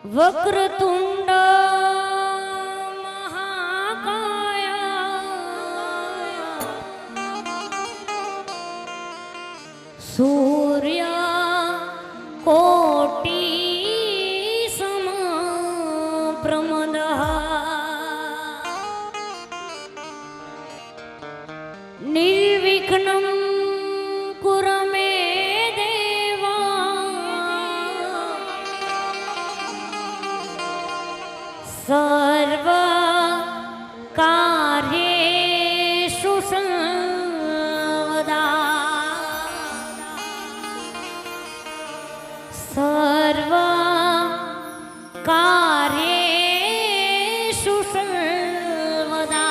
વક્રતુંડ મહાકાય સૂર્ય કોટી સમપ્રમદ નિર્વિઘ્નમ કુરમે સર્વ કાર્યેષુ સર્વદા સર્વ કાર્યેષુ સર્વદા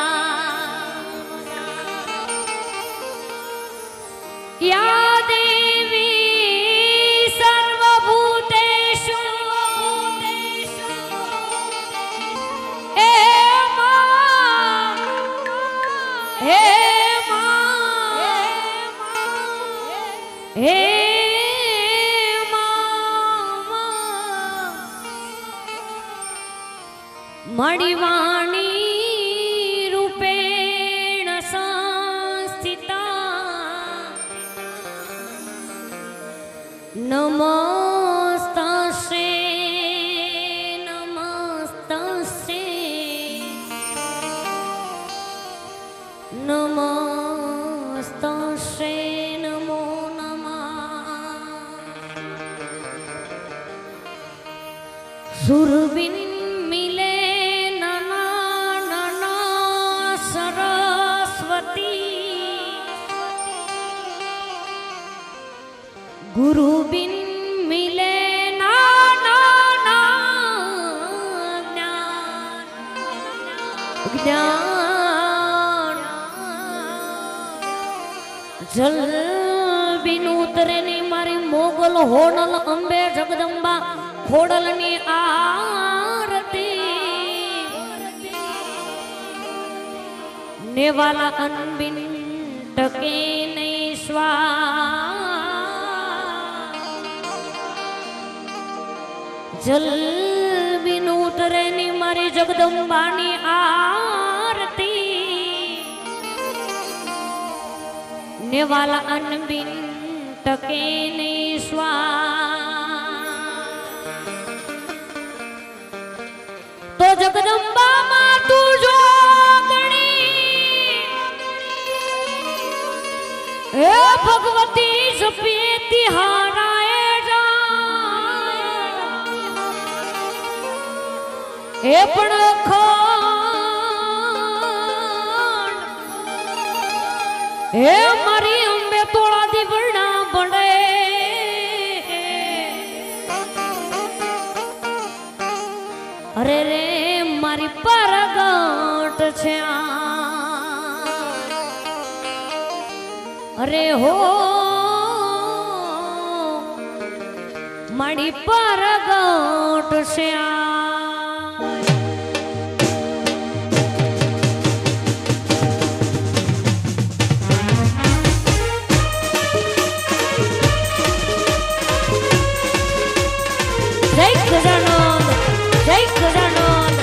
યા દેવી સર્વભૂતેષુ હે મણિવાણી રૂપેણ સંસ્થિતા નમસ્તસ્ય નમસ્તસ્ય નમસ્તસ્ય નમો સુરબિન મિલે નના નના સરસ્વતી ગુરુબિન મિલે નાના જ્ઞાન જલ બિન ઉતરે ની મારી મોગલ હોનલ અંબે જગદંબા ખોડલની આરતી નેવાલા અનબિન ટકે નહીં સ્વા જલ બિન ઉતરે ની મારી જગદંબાની આરતી નેવાલા અનબિન ટકે નહીં સ્વા તો જગદંબા માં તું જો ગણી હે ભગવતી જપીએ તિહારાએ જા હે પણ અખંડ હે મારી અંબે તોળા દીવડા બળે અરે રે મારી પરગટ છે અરે હો મારી પરગટ છે જય ગજાનંદ જય ગજાનંદ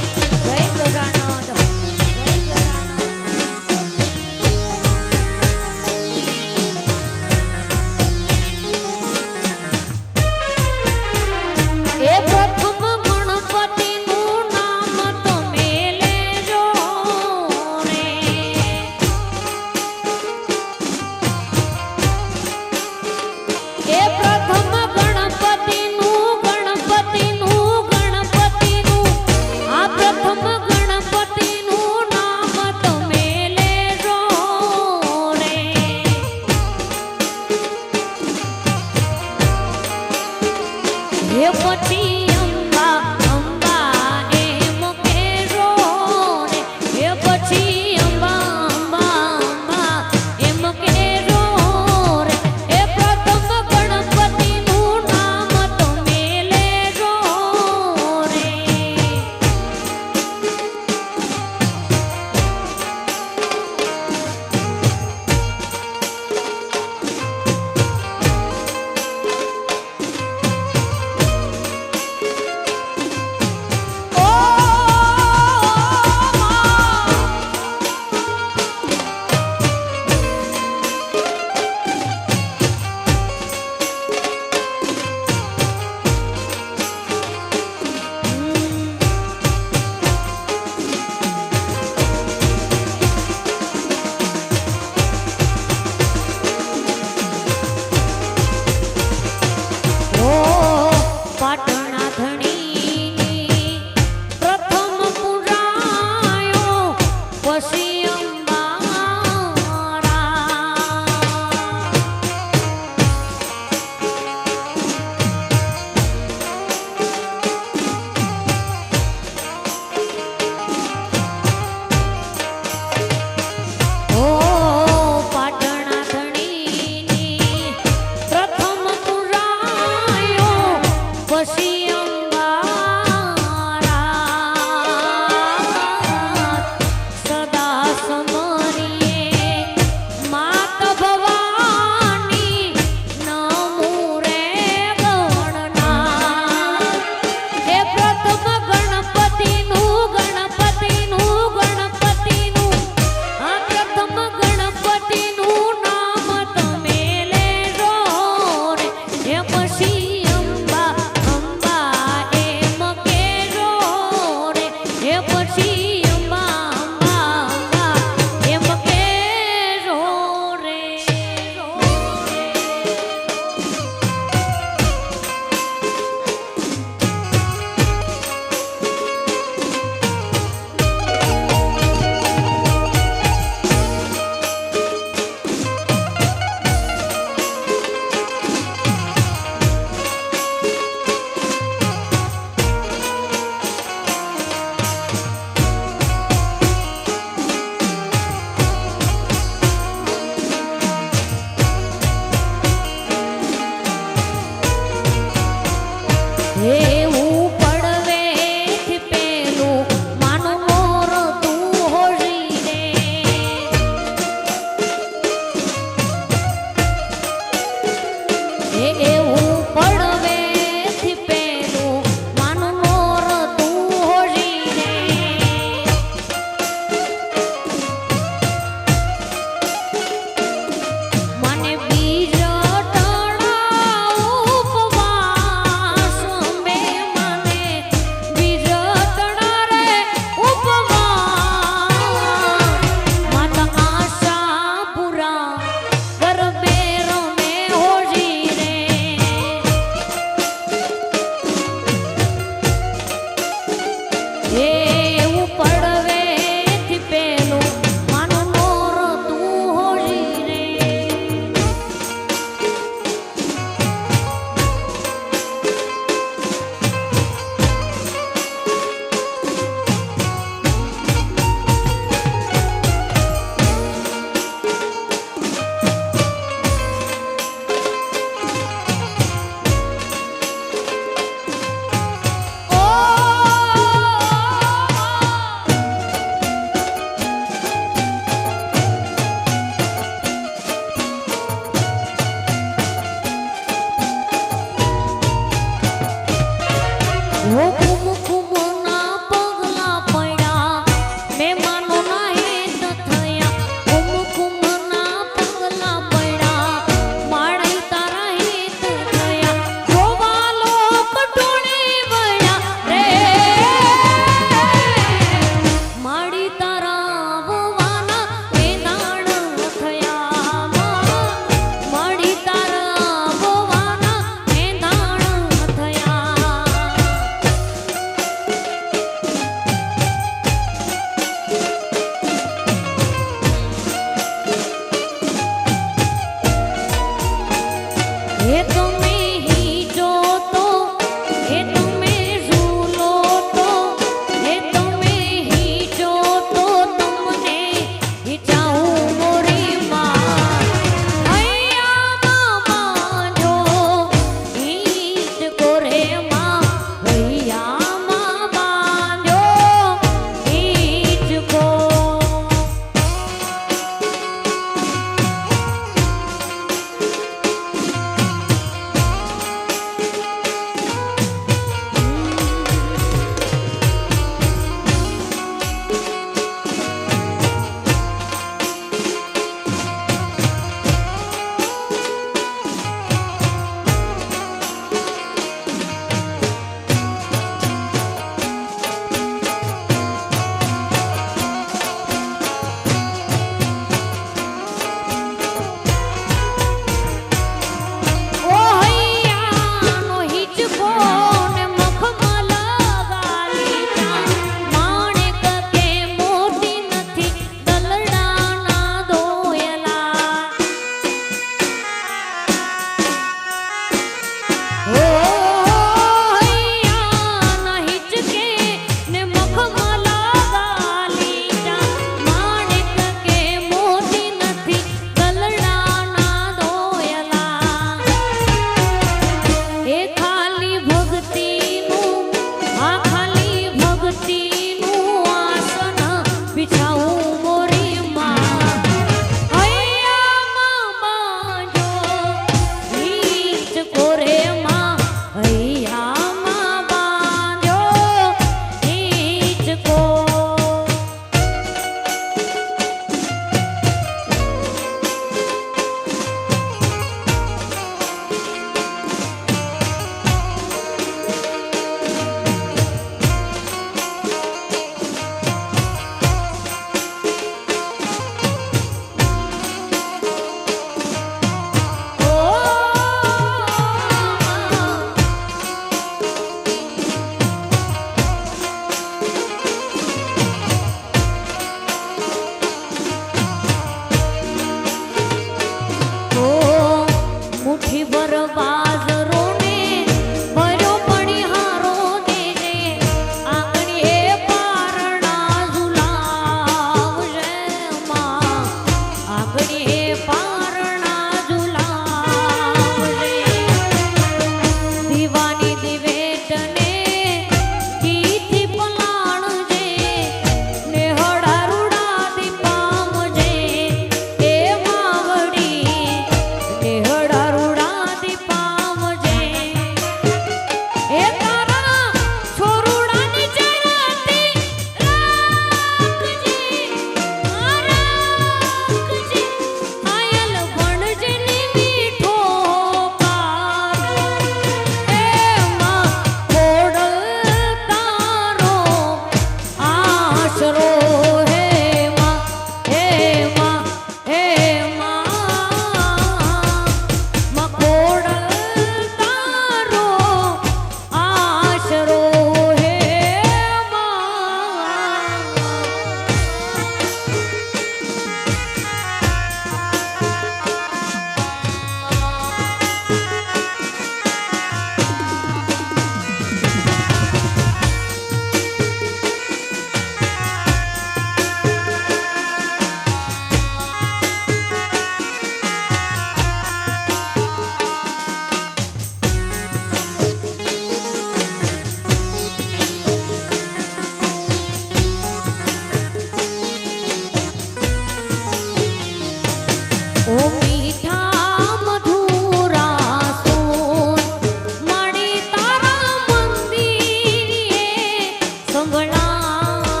સંભળાય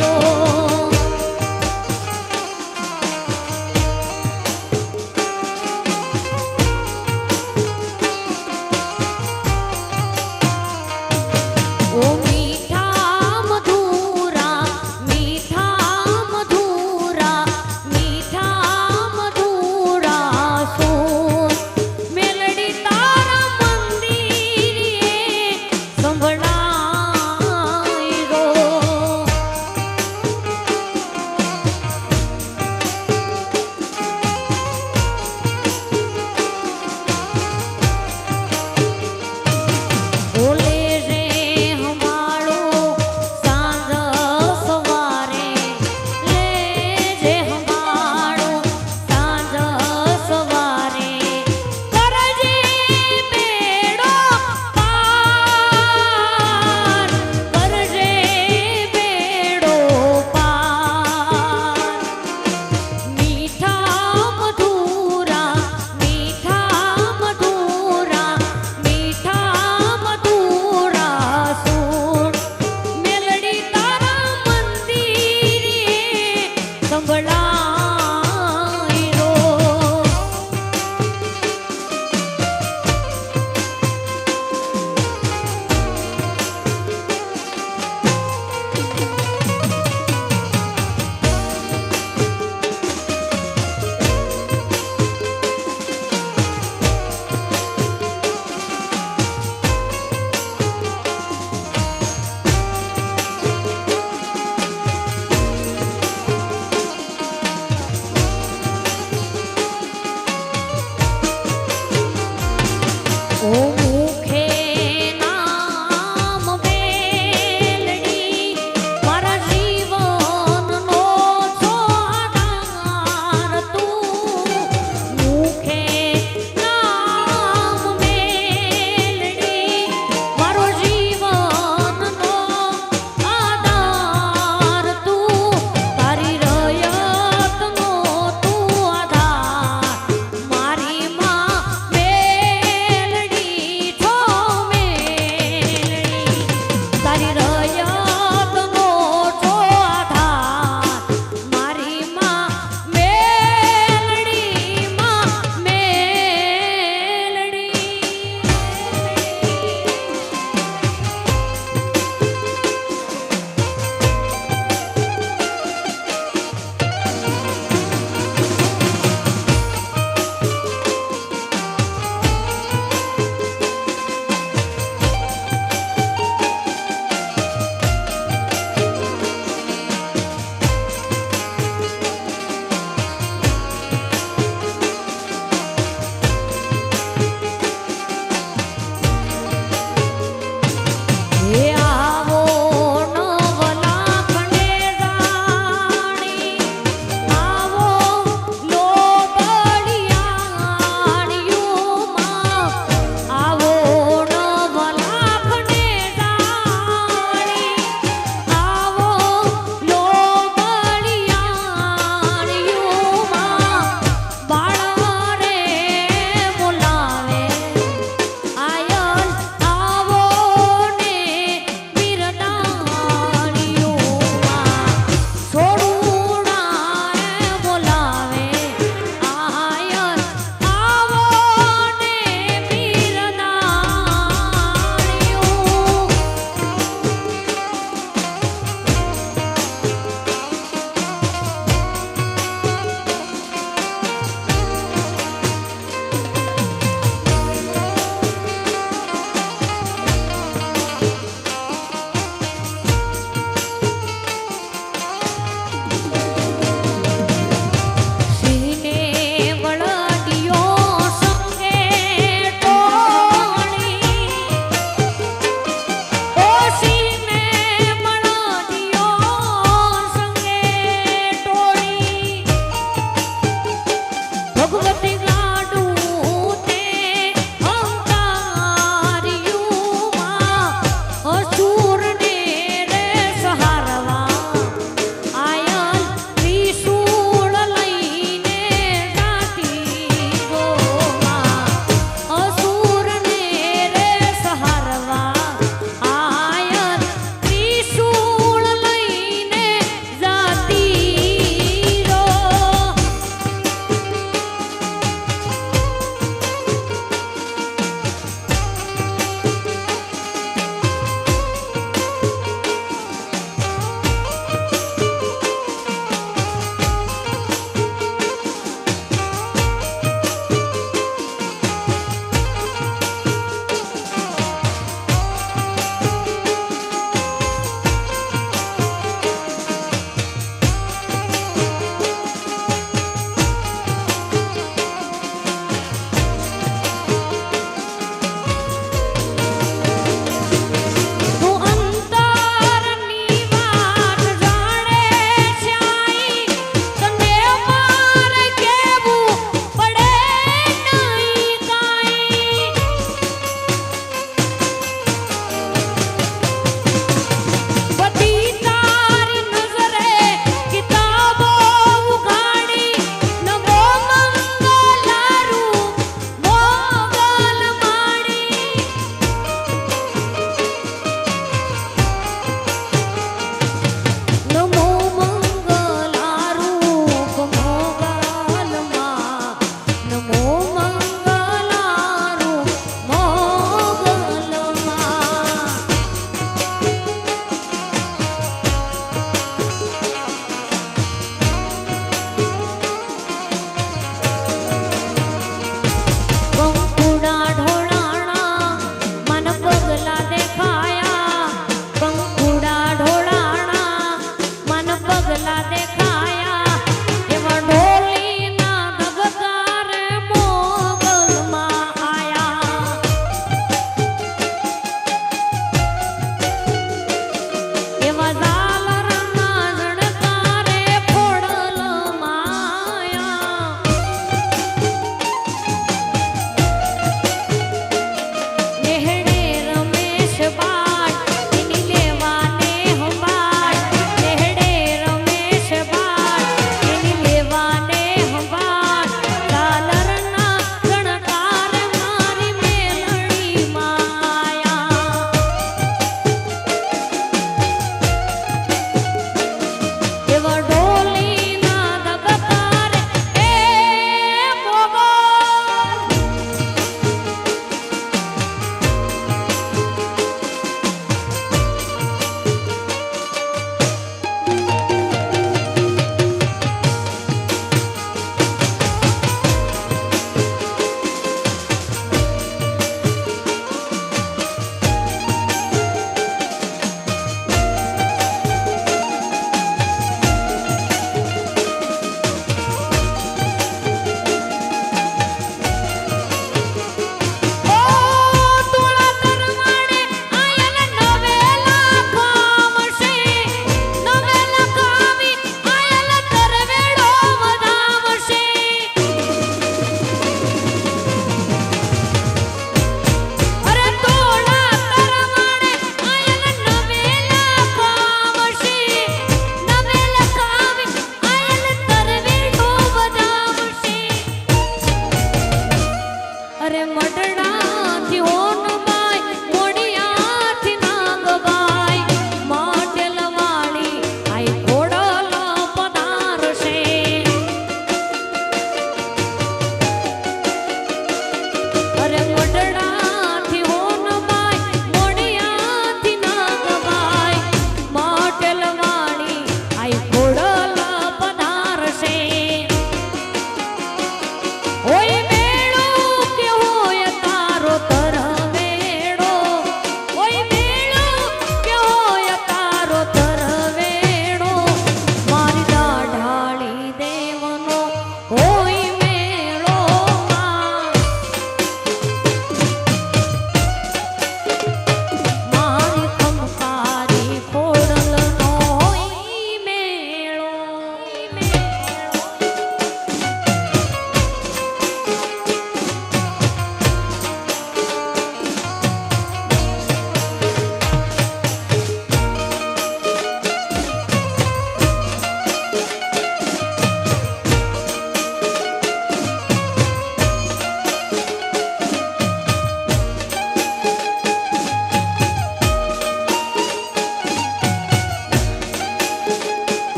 રો ઓ મીઠા મધુરા મીઠા મધુરા મીઠા મધુરા સોન મેલડી તારા મંદિરે સંભળાય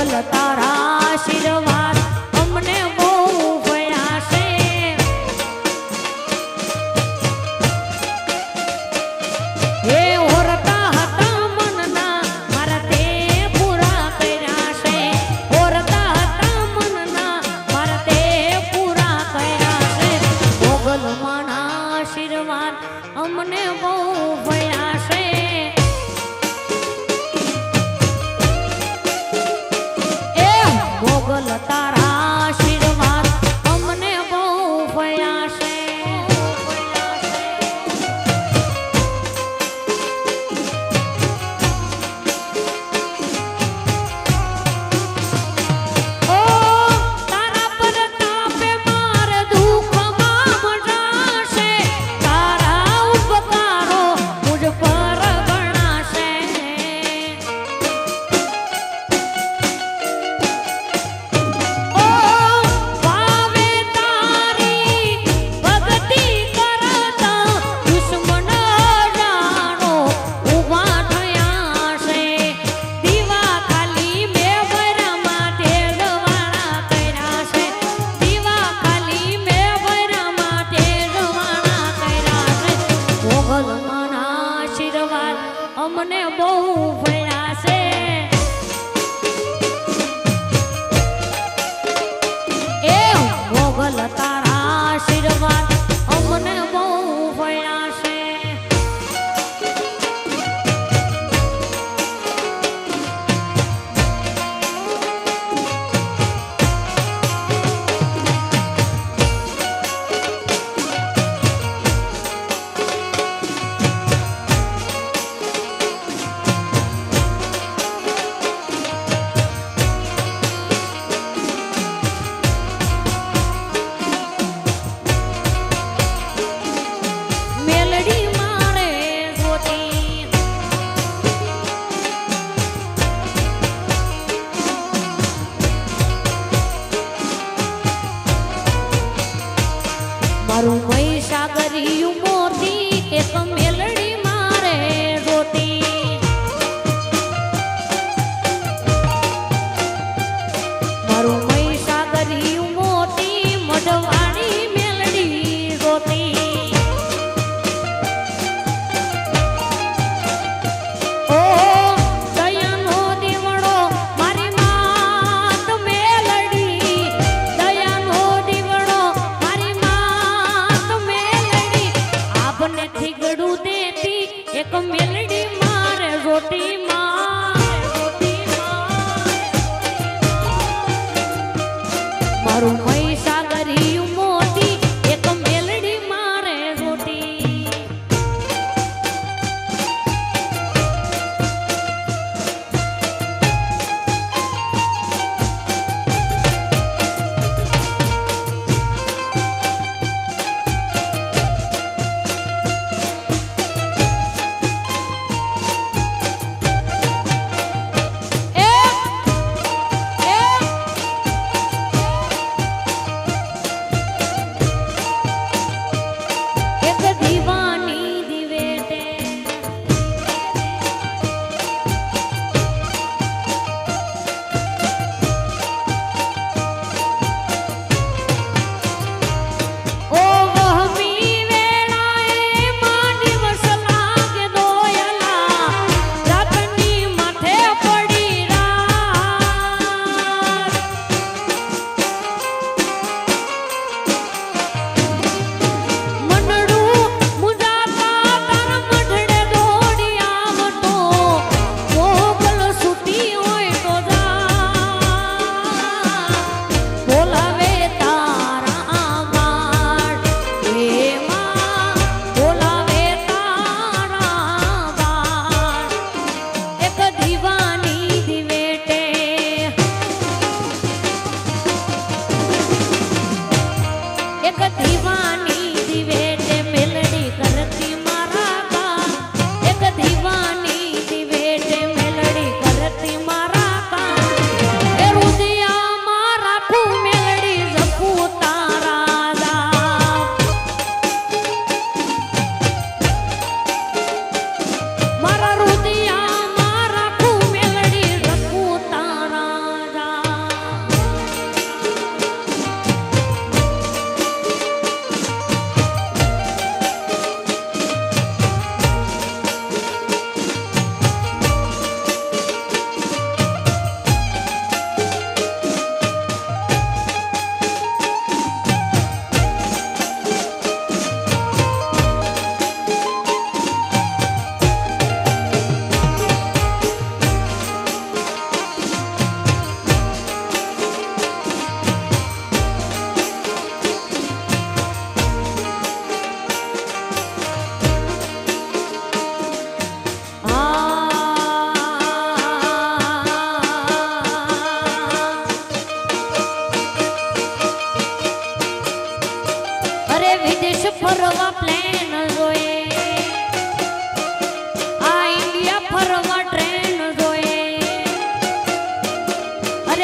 મોગલ તારા આશીર્વાદ અમને બહુ ભયા છે. હે ઓરતા હતા મનના મારા તે પૂરા કર્યા છે. ઓરતા હતા મનના મારા તે પૂરા કર્યા છે. મોગલ માના આશીર્વાદ અમને બહુ ભયા છે. મોગલ તારા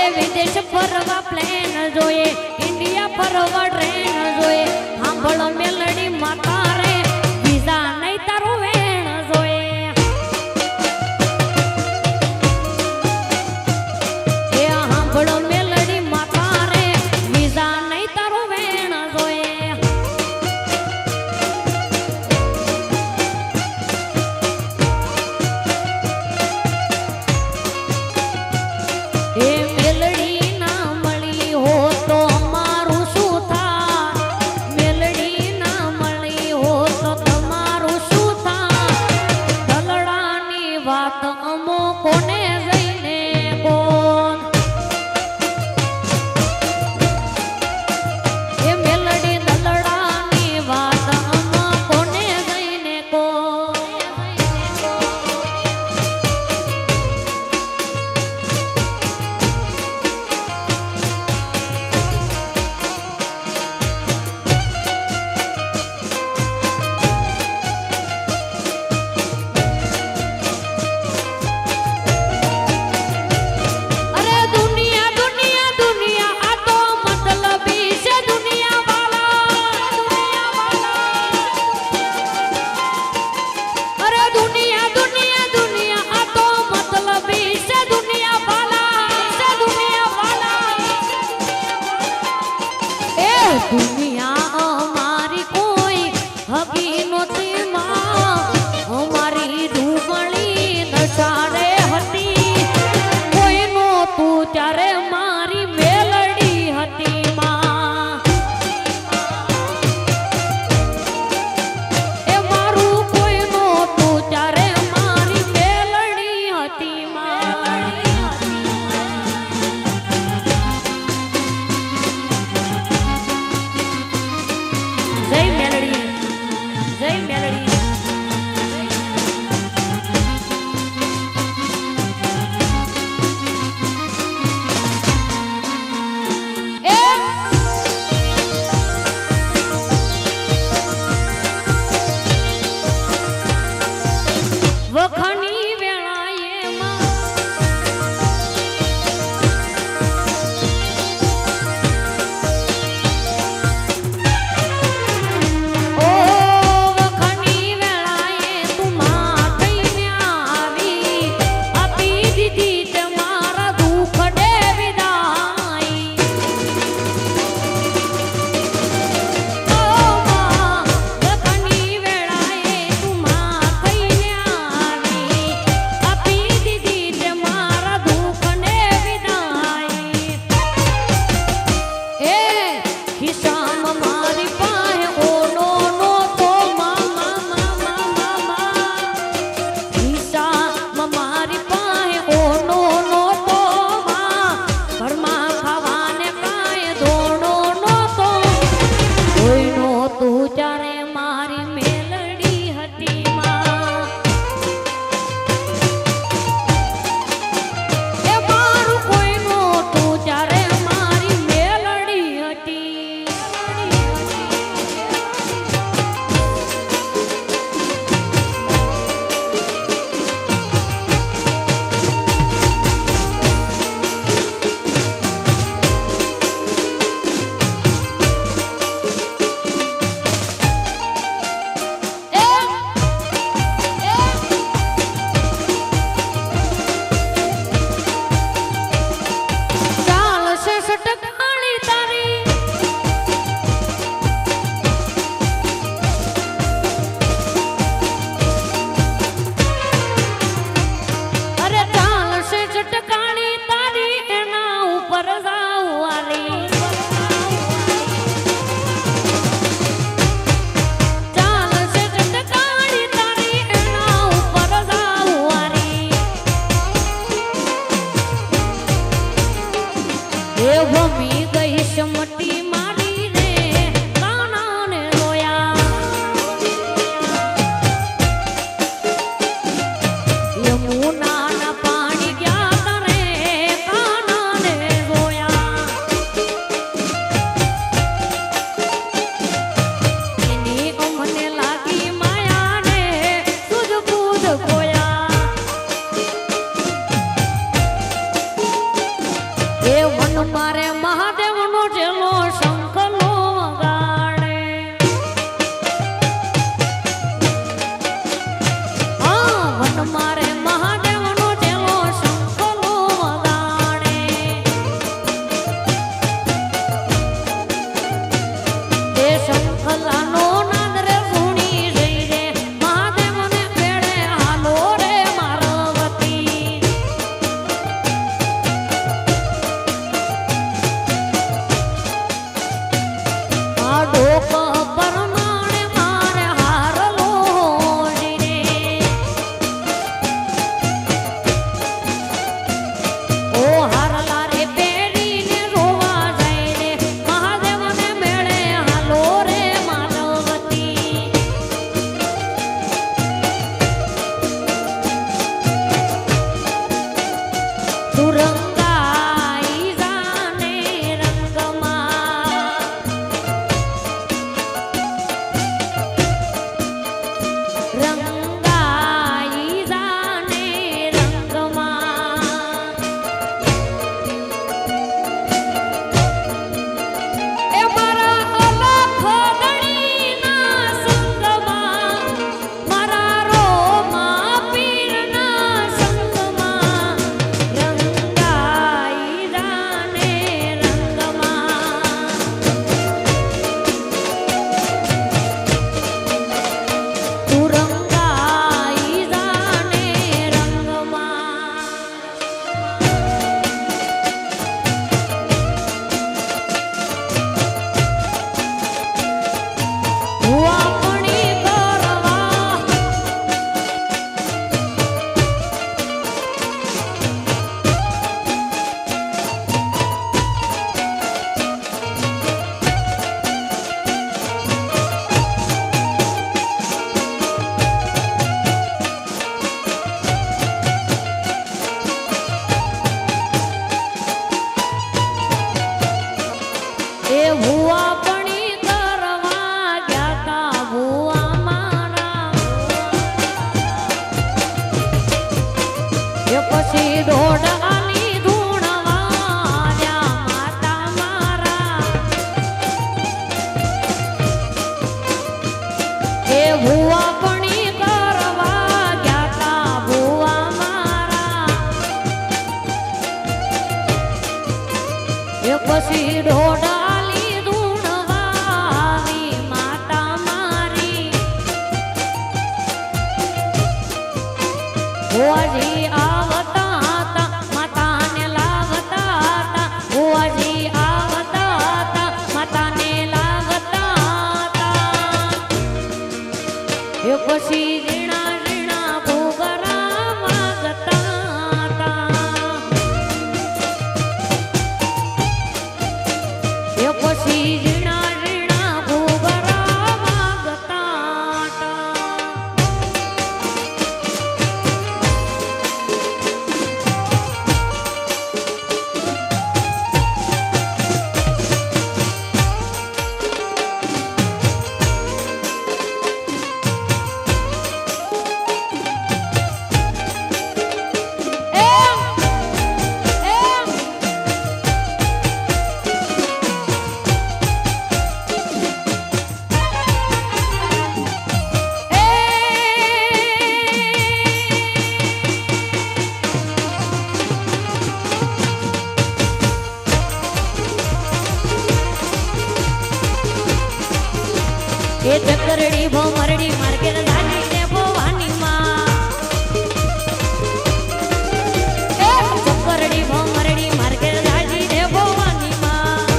અરે વિદેશ ફરવા પ્લેન જોઈએ, ઇન્ડિયા ફરવા ટ્રેન જોઈએ. સાંભળો મેલડી માતા રે, વિઝા નહીં તારું વેણ જોઈએ. એ સાંભળો મેલડી માતા રે, વિઝા નહીં તારું વેણ જોઈએ. એ મેલડી ના મળી હો તો અમારું શું થાય? મેલડી ના મળી હો તો તમારું શું થાય? દલડાની વાત અમો કોને જઈને કોણ? એ મેલડી દલડાની વાત અમો કોને જઈને કોણ? અરે દુનિયા દુનિયા દુનિયા આ તો મતલબી છે દુનિયા વાલા. અરે દુનિયા દુનિયા દુનિયા આ તો મતલબી છે દુનિયા વાલા. એ દુનિયા અમારી કોઈ હગી નહોતી માં, અમારી રૂગણી નશારે હતી. કોઈ નહોતું ત્યારે મારી મેલડી હતી માં. એ મારું કોઈ નહોતું ત્યારે મારી મેલડી હતી માં. જય મેલડી, જય મેલડી. એ વખણી વેળાએ માં ઓ વખણી વેળાએ તું માં થઈને આવી, આપી દીધી તમારા દુઃખ ડે વિદાઈ. ઓ માં વખણી વેળાએ તું માં થઈને આવી, આપી દીધી તમારા દુઃખ ડે વિદાઈ. એ ખિસ્સામાં મારી પાસે ઓનો નહોતો મા. ખિસ્સામાં મારી પાસે ઓનો નહોતો મા. ઘરમાં ખાવાને કાંઈ ધોણો નહોતો. કોઈ નહોતું ત્યારે મારી મેલડી હતી માં. એ મારું કોઈ નહોતું ત્યારે મારી મેલડી હતી. ચાલશે સટકાણી તારી, અરે ચાલશે સટકાણી તારી, એના ઉપર જાવ વાલી. ચાલશે સટકાણી તારી, એના ઉપર જાવ વાલી. એ ભમી ગઈ સમટી મારી રે, કાનાને રોયા. યમુનાના પાણી ગયા કરે, કાનાને રોયા. એની અમને લાગી માયાને સુધ બુધ ખોયા. એ વન મારે મહાદેવનો જેલો શંખલો વગાડે હા વન મારે મહાદેવનો જેલો શંખલો વગાડે એ શંખલાનો નાદ રે સુણી જઈ રે મહાદેવને ભેળે હાલો રે મારવતી આ ડોક પરમાણે મારે હારલો રે ઓ હારલા રે પેરીને રોવા જાય રે મહાદેવને મેળે હાલો રે માનવતી સુરંગાઈ જાને રંગમાં રંગાઈ જાને રંગમાં એ મારા અલખ ગણીના સંગમાં મારા રોમા પીરના સંગમાં રંગાઈ જાને રંગમાં સુરંગાઈ જાને રંગમાં હુઆપણી કરવા એ હુઆપણી કરવા ગયા તા હુઆ મારા એ પછી દોઢ આની ધૂણવાર્યા માતા મારા એ હુઆપણી કરવા ગયા તા હુઆ મારા એ પછી દોઢ આલી ધૂણવાવી માતા મારી ભુવાજી આવતા હતા માતાને લાગતા હતા ભુવાજી આવતા હતા માતાને લાગતા હતા એ પછી રીણા રીણા ભોગરા વાગતા હતા એ પછી રીણા રીણા ભોગરા વાગતા હતા એ ચકરડી ભમરડી માર્કેટ ધાની રે ભવાની માં એ ચકરડી ભમરડી માર્કેટ ધાની રે ભવાની માં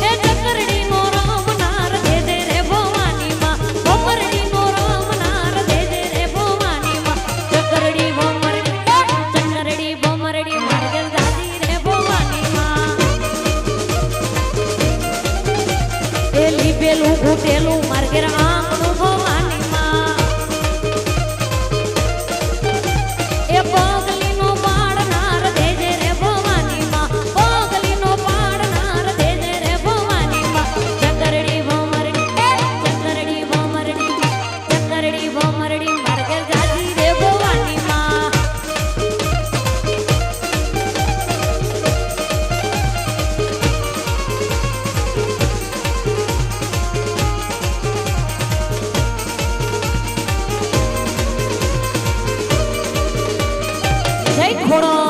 એ ચકરડી નો રામ નાર દે દે રે ભવાની માં ભમરડી નો રામ નાર દે દે રે ભવાની માં ચકરડી ભમરડી માર્કેટ ધાની રે ભવાની માં એ લીપ ખોડો